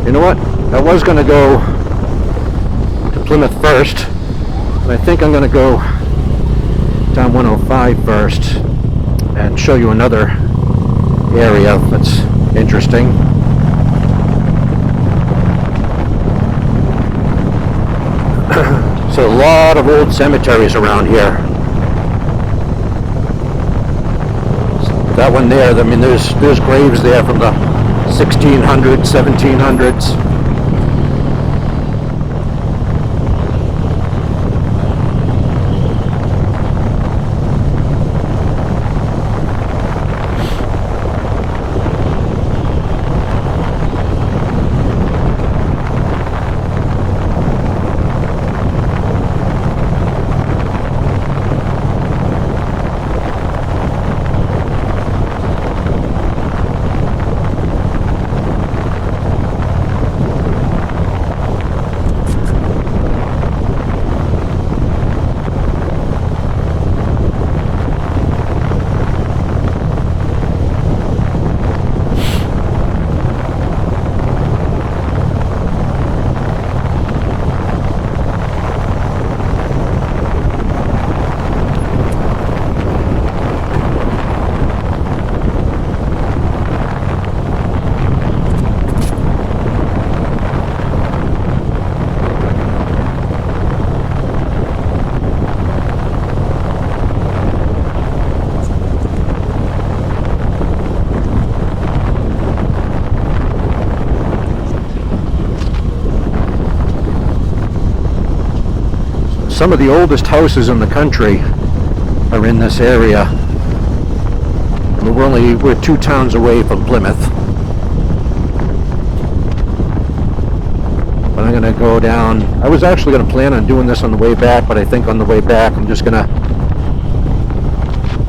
You know what? I was going to go to Plymouth first, but I think I'm going to go down 105 first and show you another area that's interesting. So a lot of old cemeteries around here. That one there, I mean, there's graves there from the 1600s, 1700s. Some of the oldest houses in the country are in this area. We're 2 towns away from Plymouth. But I'm going to go down. I was actually going to plan on doing this on the way back, but I think on the way back I'm just going to,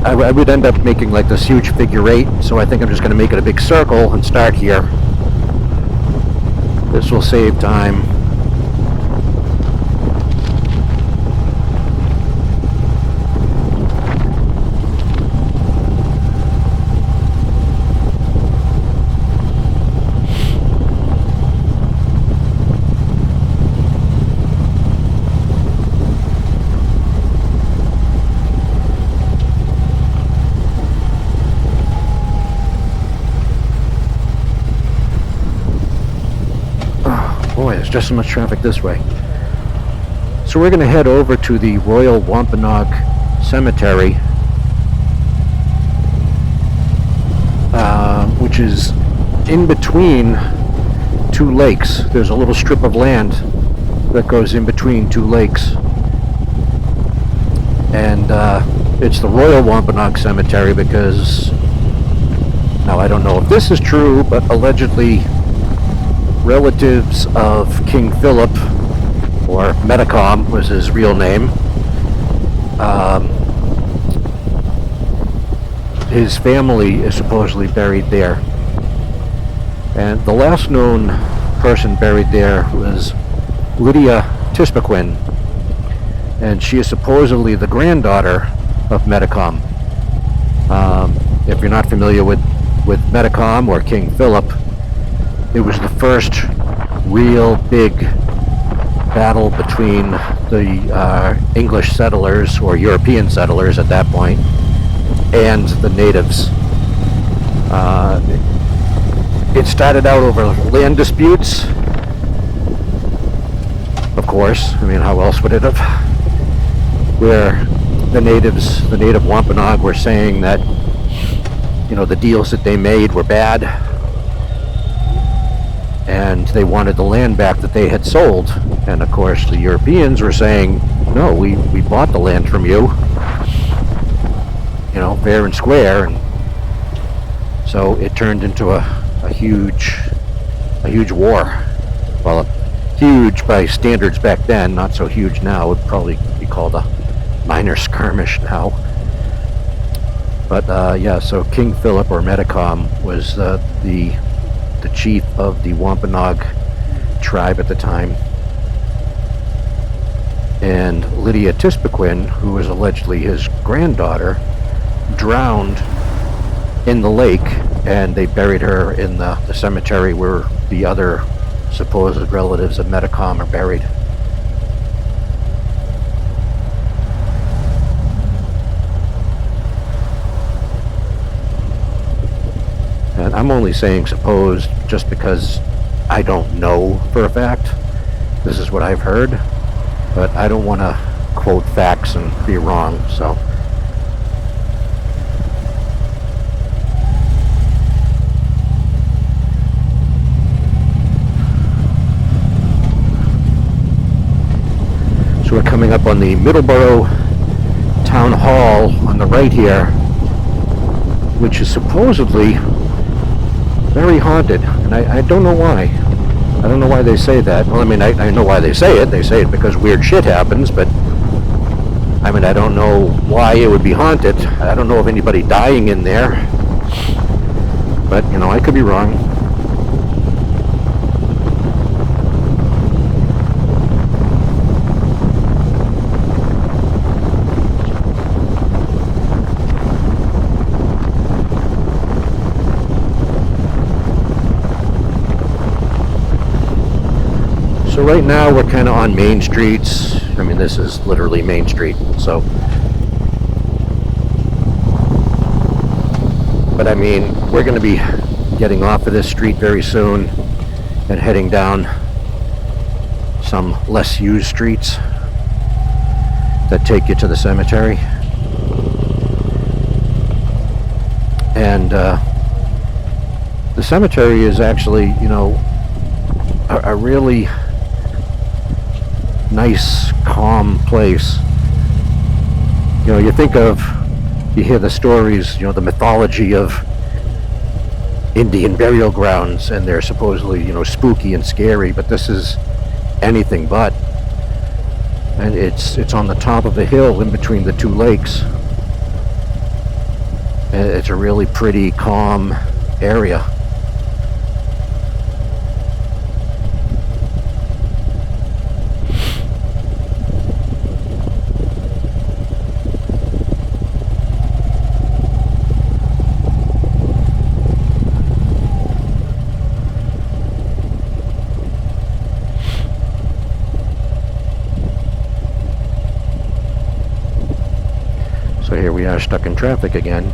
I would end up making like this huge figure 8, so I think I'm just going to make it a big circle and start here. This will save time. Boy, there's just so much traffic this way. So we're going to head over to the Royal Wompanoag Cemetery, which is in between 2 lakes. There's a little strip of land that goes in between 2 lakes. And it's the Royal Wompanoag Cemetery because, now I don't know if this is true, but allegedly relatives of King Philip, or Metacom was his real name, his family is supposedly buried there. And the last known person buried there was Lydia Tispiquin, and she is supposedly the granddaughter of Metacom. If you're not familiar with Metacom or King Philip, it was the first real big battle between the English settlers, or European settlers at that point, and the natives. It started out over land disputes, of course. I mean, how else would it have? Where the native Wampanoag were saying that, you know, the deals that they made were bad, and they wanted the land back that they had sold. And of course the Europeans were saying, no, we bought the land from you, you know, fair and square. And so it turned into a huge war. Well, huge by standards back then, not so huge now. It would probably be called a minor skirmish now. But yeah, so King Philip, or Metacom, was the chief of the Wampanoag tribe at the time. And Lydia Tispiquin, who was allegedly his granddaughter, drowned in the lake, and they buried her in the cemetery where the other supposed relatives of Metacom are buried. And I'm only saying supposed just because I don't know for a fact. This is what I've heard, but I don't want to quote facts and be wrong, so. So we're coming up on the Middleborough Town Hall on the right here, which is supposedly very haunted, and I don't know why. I don't know why they say that. Well, I mean, I know why they say it. They say it because weird shit happens, but I mean, I don't know why it would be haunted. I don't know of anybody dying in there, but, you know, I could be wrong. So right now we're kind of on main streets. I mean, this is literally Main Street, so. But I mean, we're going to be getting off of this street very soon and heading down some less used streets that take you to the cemetery. And the cemetery is actually, you know, a really nice, calm place. You know, you hear the stories, you know, the mythology of Indian burial grounds, and they're supposedly, you know, spooky and scary, but this is anything but. And it's on the top of a hill in between the two lakes. And it's a really pretty, calm area. So here we are stuck in traffic again.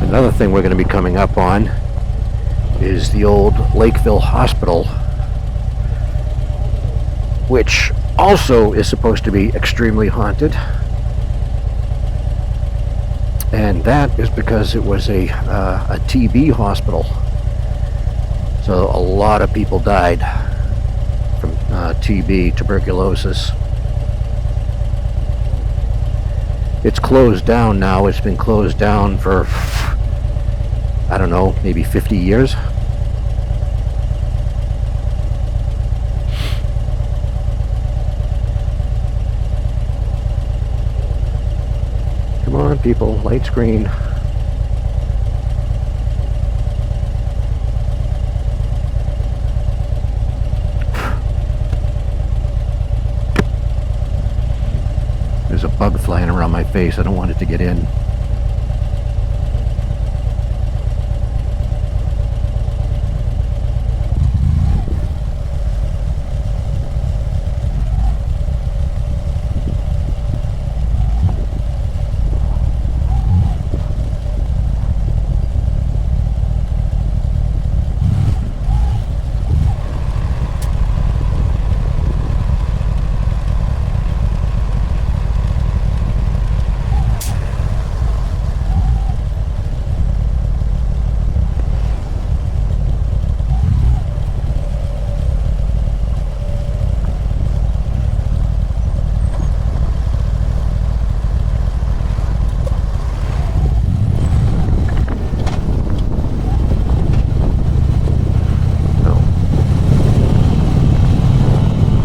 Another thing we're going to be coming up on is the old Lakeville Hospital, which also is supposed to be extremely haunted. And that is because it was a TB hospital. So a lot of people died from TB, tuberculosis. It's closed down now. It's been closed down for, I don't know, maybe 50 years. Come on, people, light screen. There's a bug flying around my face. I don't want it to get in.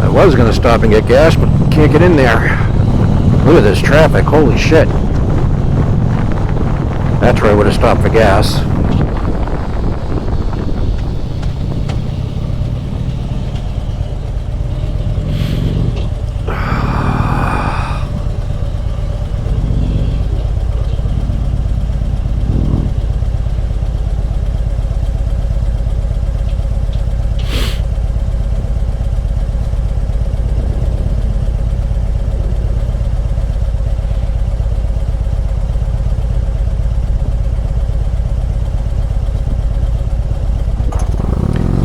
I was going to stop and get gas, but can't get in there. Look at this traffic, holy shit. That's where I would have stopped for gas.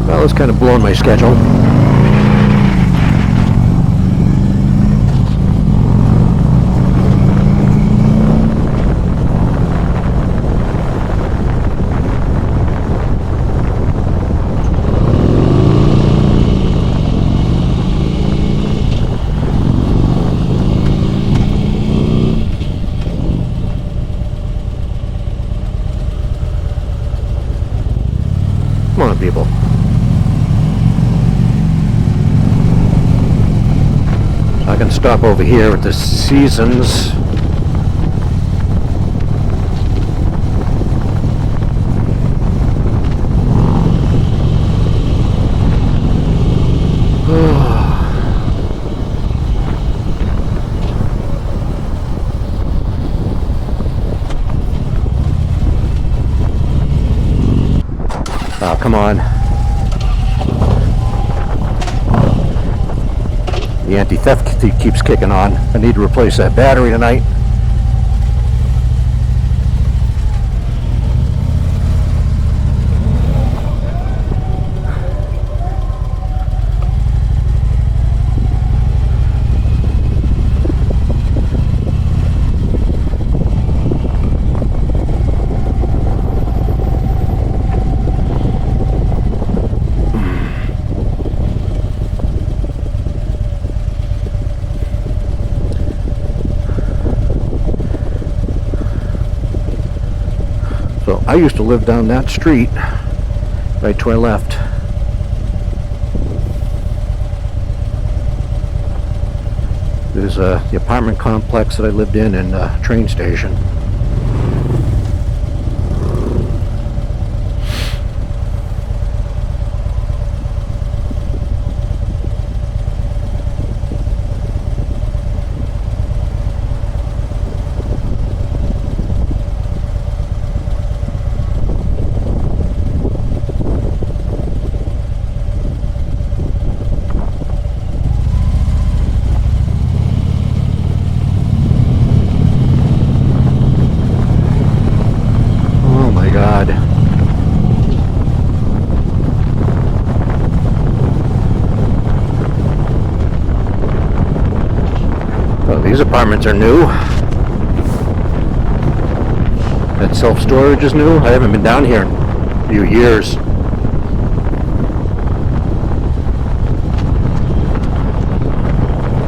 Well, it's kind of blowing my schedule. Come on, people. I can stop over here at the Seasons. Oh, come on. The anti-theft keeps kicking on. I need to replace that battery tonight. So I used to live down that street, right to my left. There's the apartment complex that I lived in and a train station. These apartments are new. That self-storage is new. I haven't been down here in a few years.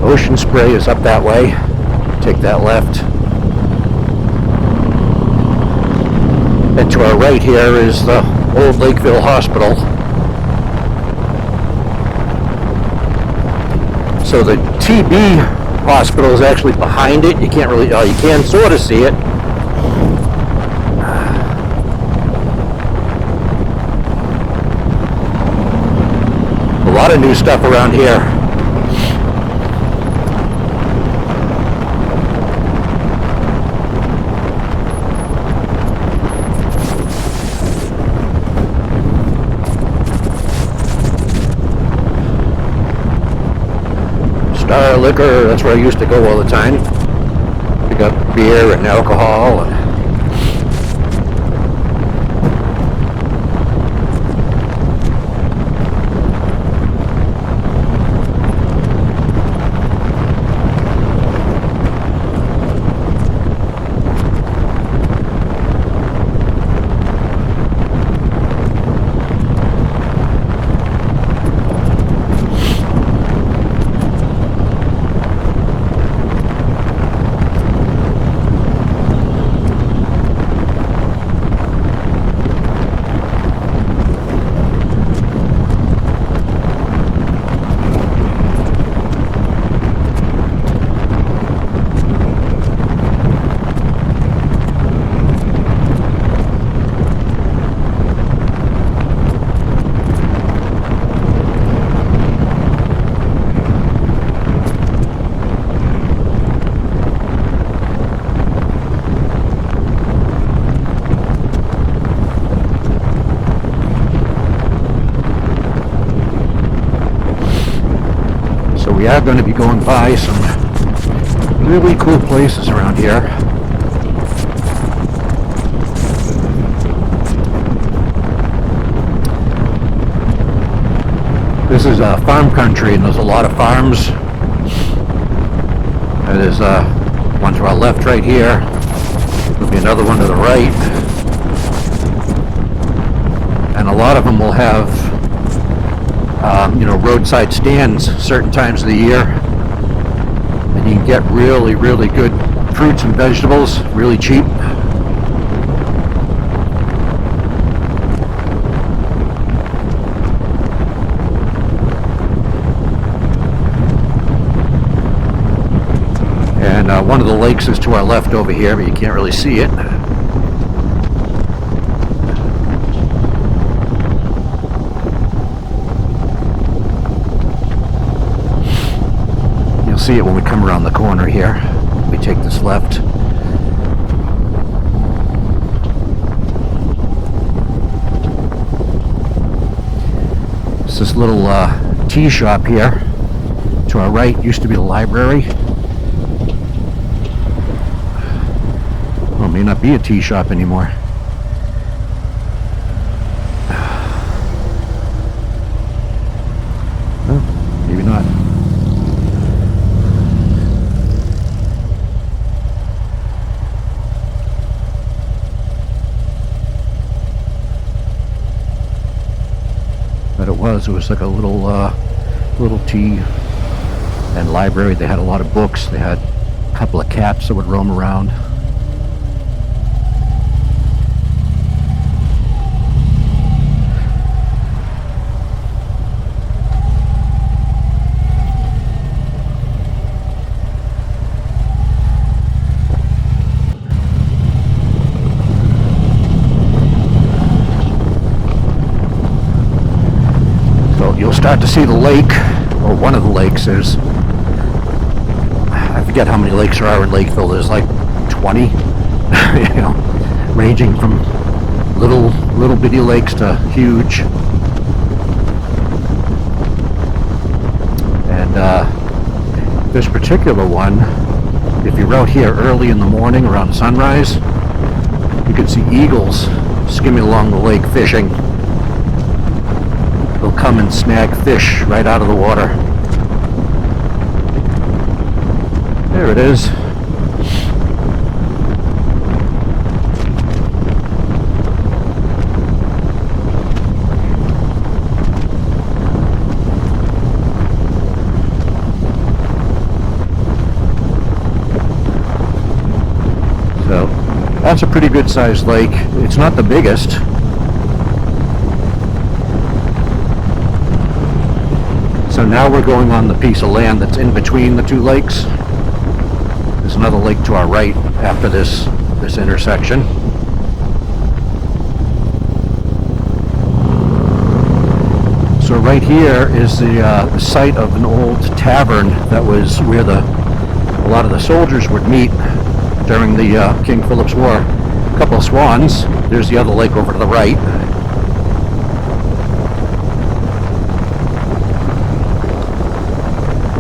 Ocean Spray is up that way. Take that left. And to our right here is the old Lakeville Hospital. So the TB hospital is actually behind it. You can't really, you can sort of see it. A lot of new stuff around here. Star Liquor, that's where I used to go all the time. Pick up beer and alcohol and we are going to be going by some really cool places around here. This is farm country, and there's a lot of farms. There's one to our left right here. There'll be another one to the right. And a lot of them will have, roadside stands certain times of the year. And you can get really, really good fruits and vegetables, really cheap. And one of the lakes is to our left over here, but you can't really see it. You'll see it when we come around the corner here. We take this left. It's this little tea shop here. To our right used to be the library. Well, it may not be a tea shop anymore. Oh, maybe not. But it was like a little tea and library. They had a lot of books. They had a couple of cats that would roam around. You'll start to see the lake, or one of the lakes. There's, I forget how many lakes there are in Lakeville. There's like 20, ranging from little bitty lakes to huge. And this particular one, if you're out here early in the morning around sunrise, you can see eagles skimming along the lake fishing. They'll come and snag fish right out of the water. There it is. So that's a pretty good sized lake. It's not the biggest. So now we're going on the piece of land that's in between the two lakes. There's another lake to our right after this intersection. So right here is the site of an old tavern that was where a lot of the soldiers would meet during the King Philip's War. A couple of swans. There's the other lake over to the right.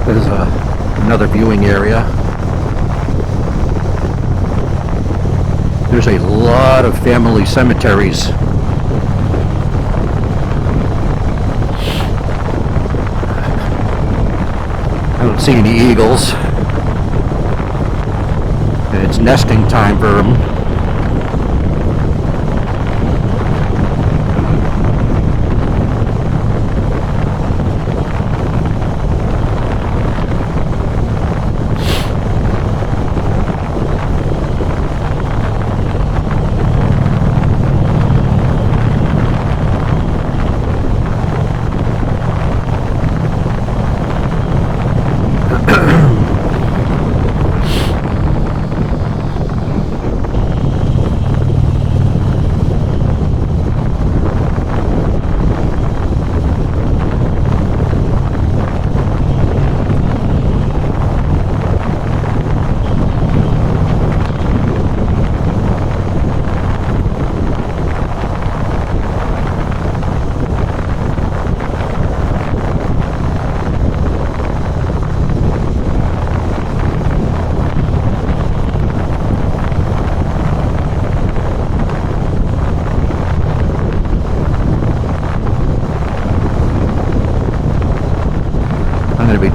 There's another viewing area. There's a lot of family cemeteries. I don't see any eagles. And it's nesting time for them.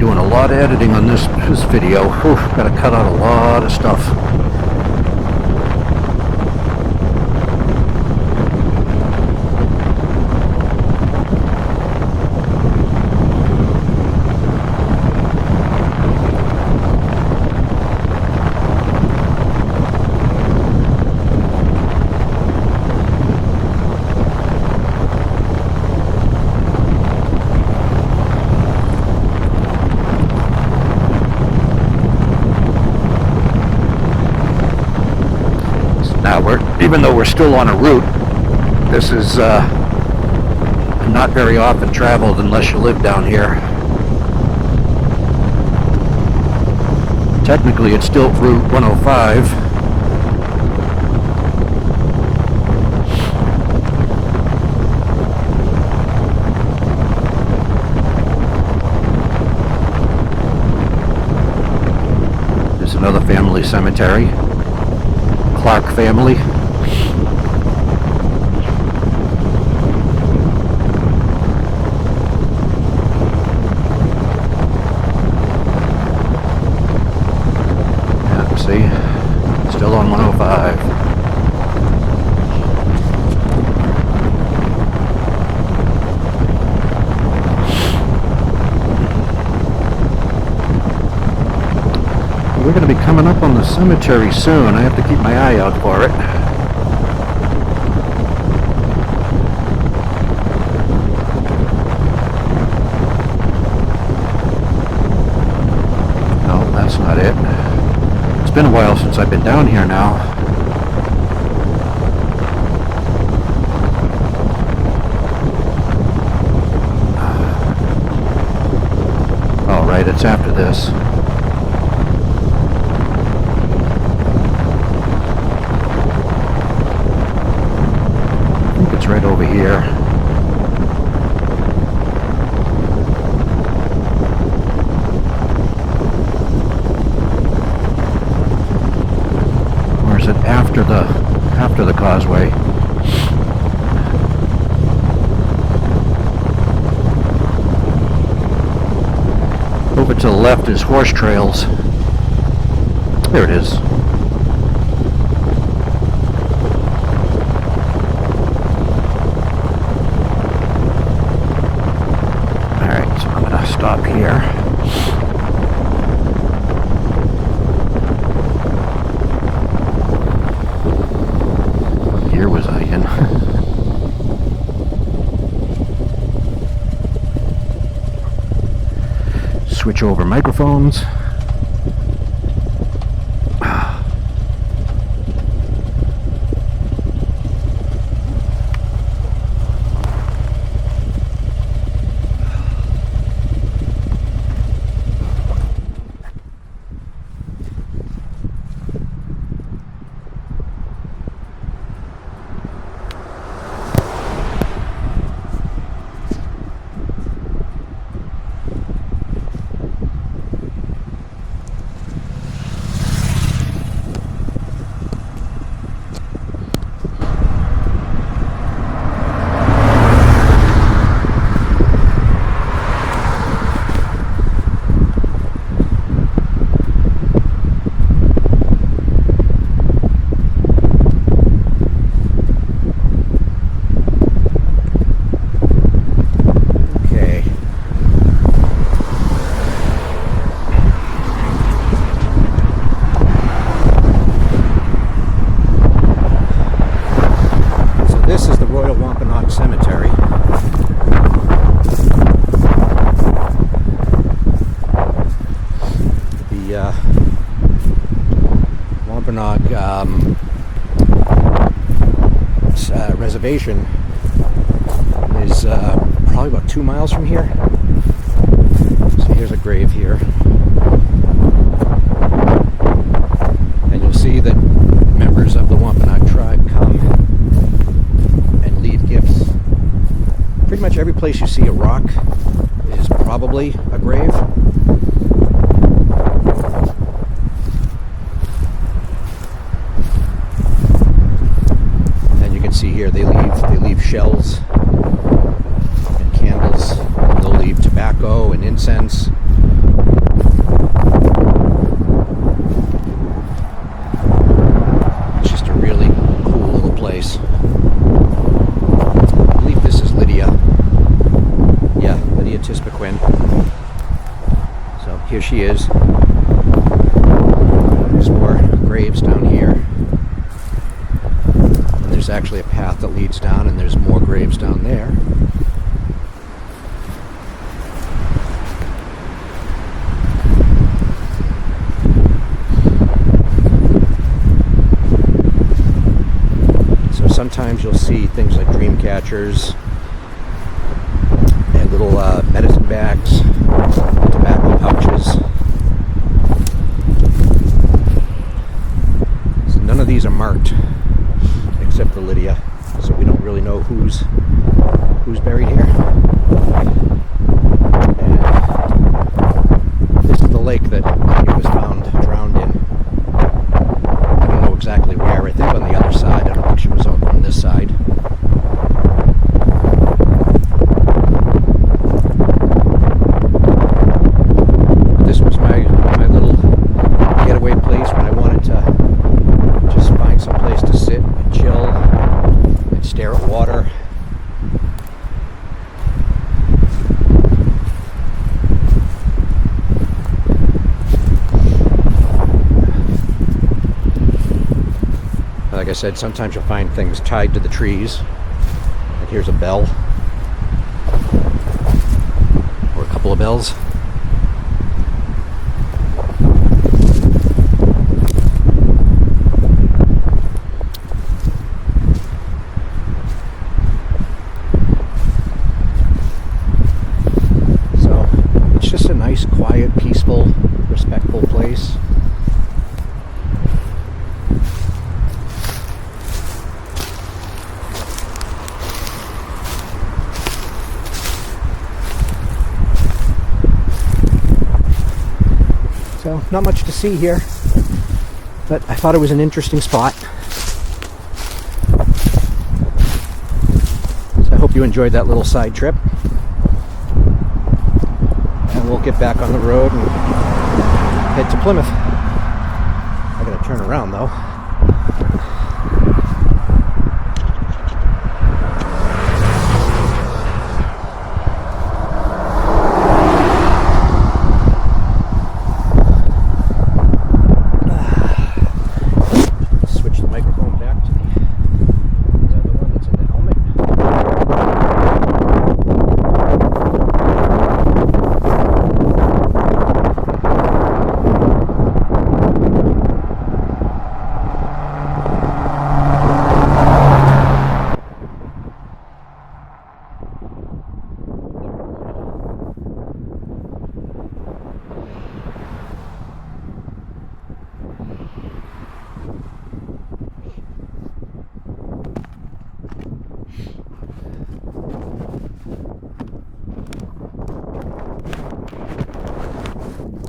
doing a lot of editing on this video. Whew, gotta cut out a lot of stuff. Even though we're still on a route, this is not very often traveled unless you live down here. Technically, it's still Route 105. There's another family cemetery, Clark family. Still on 105. We're going to be coming up on the cemetery soon. I have to keep my eye out for it. No, that's not it. It's been a while since I've been down here now. Oh, right, it's after this. I think it's right over here. After the causeway. Over to the left is horse trails. There it is. Alright, so I'm gonna stop here. Was I in? Switch over microphones. This is the Royal Wompanoag Cemetery. The Wampanoag reservation is probably about 2 miles from here. So here's a grave here. And you'll see that members of the Wampanoag tribe come and leave gifts. Pretty much every place you see a rock is probably a grave. And you can see here they leave shells and candles. And they'll leave tobacco and incense, she is. There's more graves down here. And there's actually a path that leads down, and there's more graves down there. So sometimes you'll see things like dream catchers and little medicine bags, tobacco pouches. So none of these are marked except for Lydia, so we don't really know who's buried here. And this is the lake that Lydia was found drowned in. I don't know exactly where. I think on the other side. I don't think she was on this side. This was my little getaway place when I wanted to just find some place to sit and chill and stare at water. Like I said, sometimes you'll find things tied to the trees. Like here's a bell, or a couple of bells. So it's just a nice, quiet, peaceful, respectful place. So, not much to see here, but I thought it was an interesting spot. So I hope you enjoyed that little side trip. And we'll get back on the road and head to Plymouth. I gotta turn around though.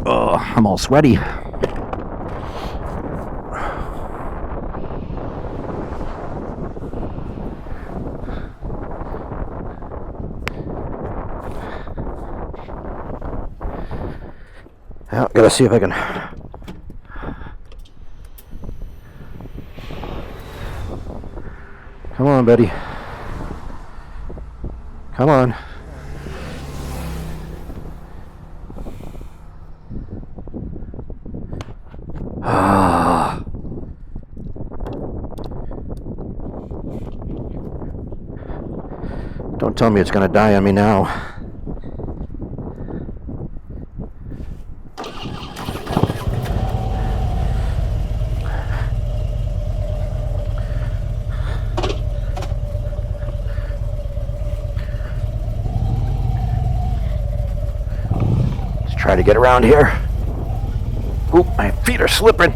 Oh, I'm all sweaty. Well, gotta see if I can. Come on, buddy. Come on. Don't tell me it's gonna die on me now. Let's try to get around here. Oop, my feet are slipping.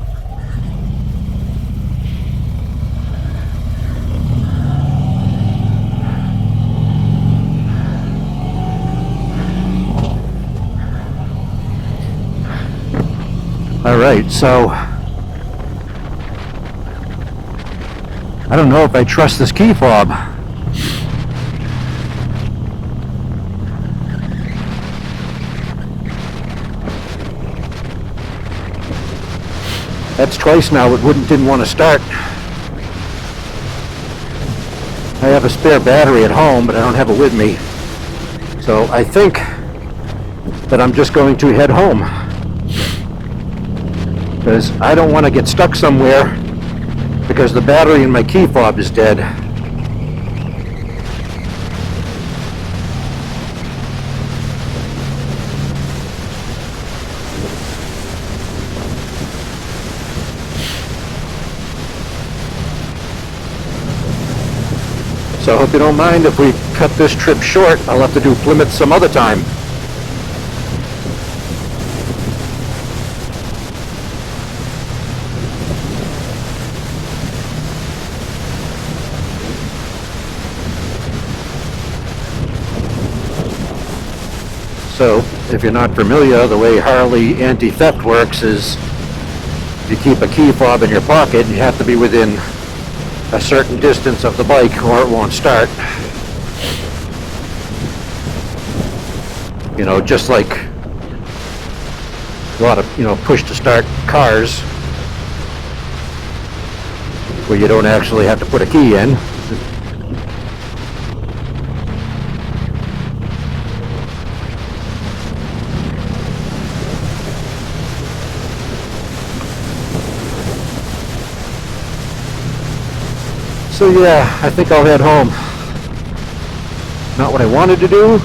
All right, so I don't know if I trust this key fob. That's twice now it didn't want to start. I have a spare battery at home, but I don't have it with me. So I think that I'm just going to head home. because I don't want to get stuck somewhere because the battery in my key fob is dead. So I hope you don't mind if we cut this trip short. I'll have to do Plymouth some other time. So, if you're not familiar, the way Harley anti-theft works is you keep a key fob in your pocket and you have to be within a certain distance of the bike or it won't start. You know, just like a lot of, push to start cars where you don't actually have to put a key in. So yeah, I think I'll head home. Not what I wanted to do.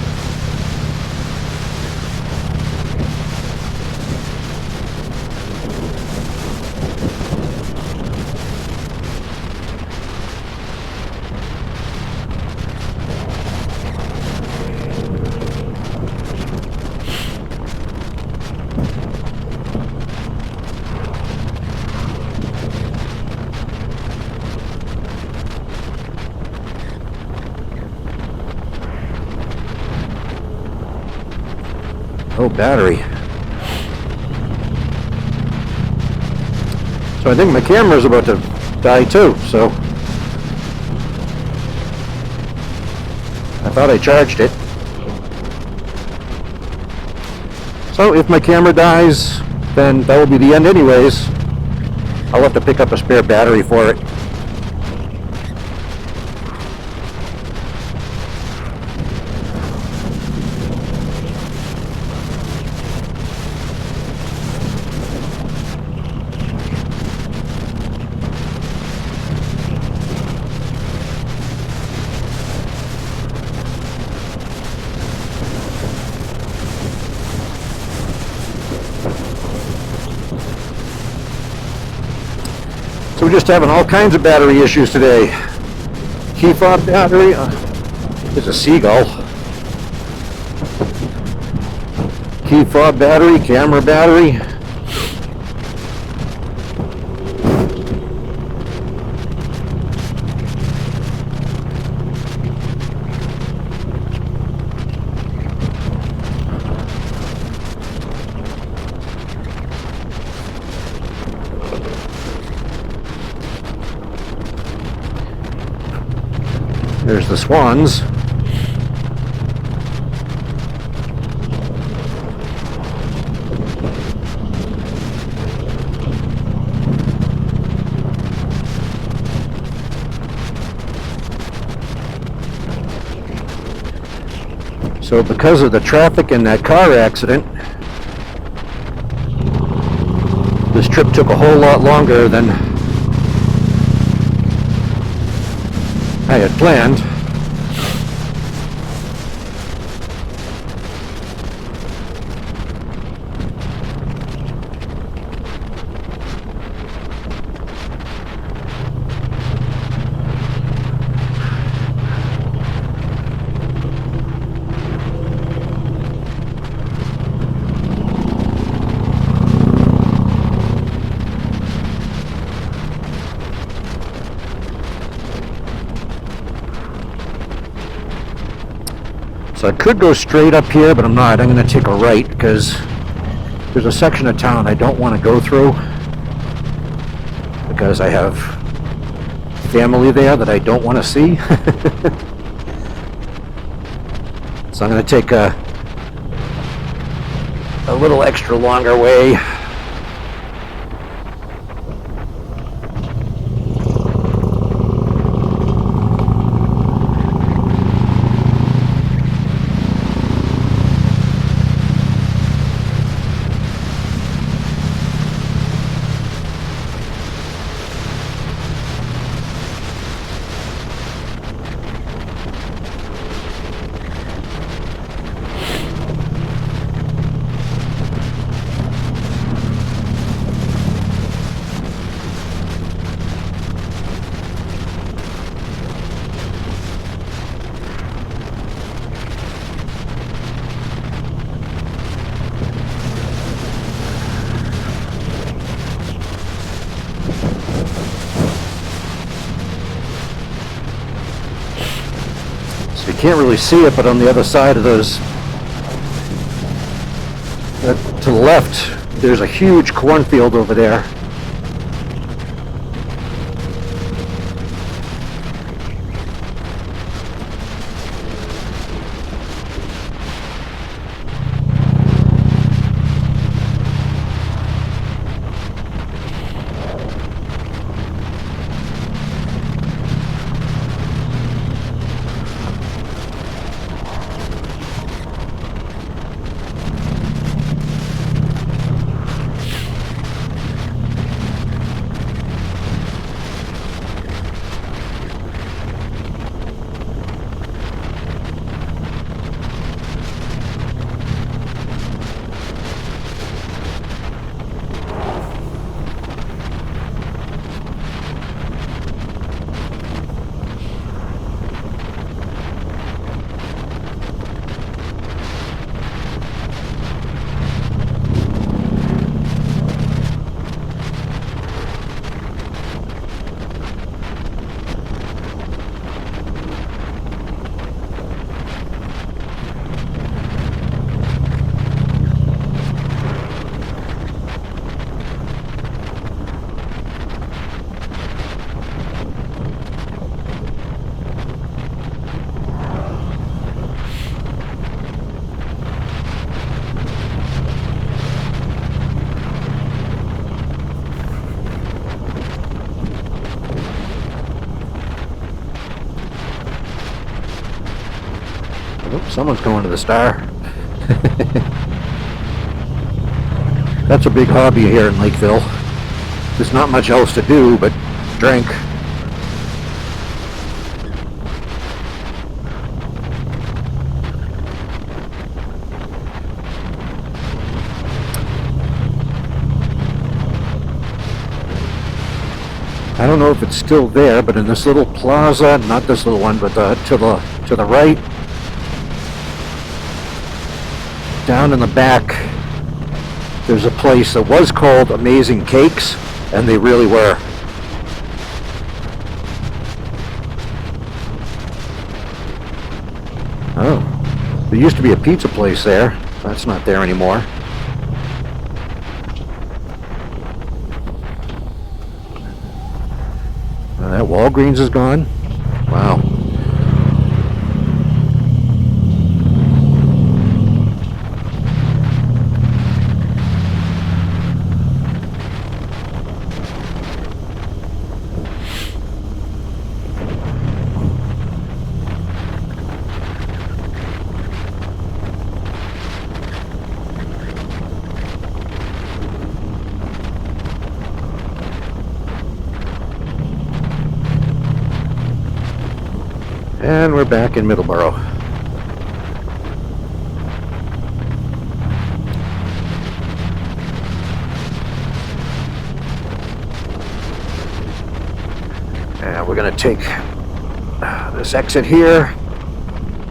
Oh, battery. So I think my camera's about to die too, so I thought I charged it. So if my camera dies, then that will be the end anyways. I'll have to pick up a spare battery for it. So we're just having all kinds of battery issues today. Key fob battery. There's a seagull. Key fob battery, camera battery. There's the swans. So because of the traffic in that car accident, this trip took a whole lot longer than I had planned. So I could go straight up here, but I'm not. I'm going to take a right because there's a section of town I don't want to go through because I have family there that I don't want to see. So I'm going to take a little extra longer way. You can't really see it, but on the other side of those, to the left, there's a huge cornfield over there. Oops, someone's going to the Star. That's a big hobby here in Lakeville. There's not much else to do but drink. I don't know if it's still there, but in this little plaza, not this little one, but to the right, down in the back, there's a place that was called Amazing Cakes, and they really were. Oh, there used to be a pizza place there. That's not there anymore. That Walgreens is gone. Wow. And we're back in Middleborough. And we're going to take this exit here,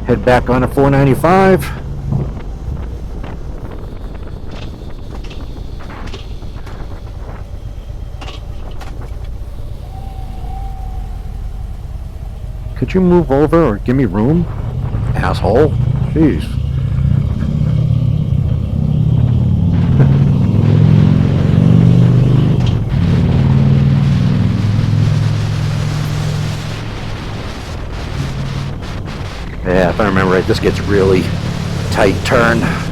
head back on to 495. Could you move over or give me room, asshole? Jeez. Yeah, if I remember right, this gets really tight turn.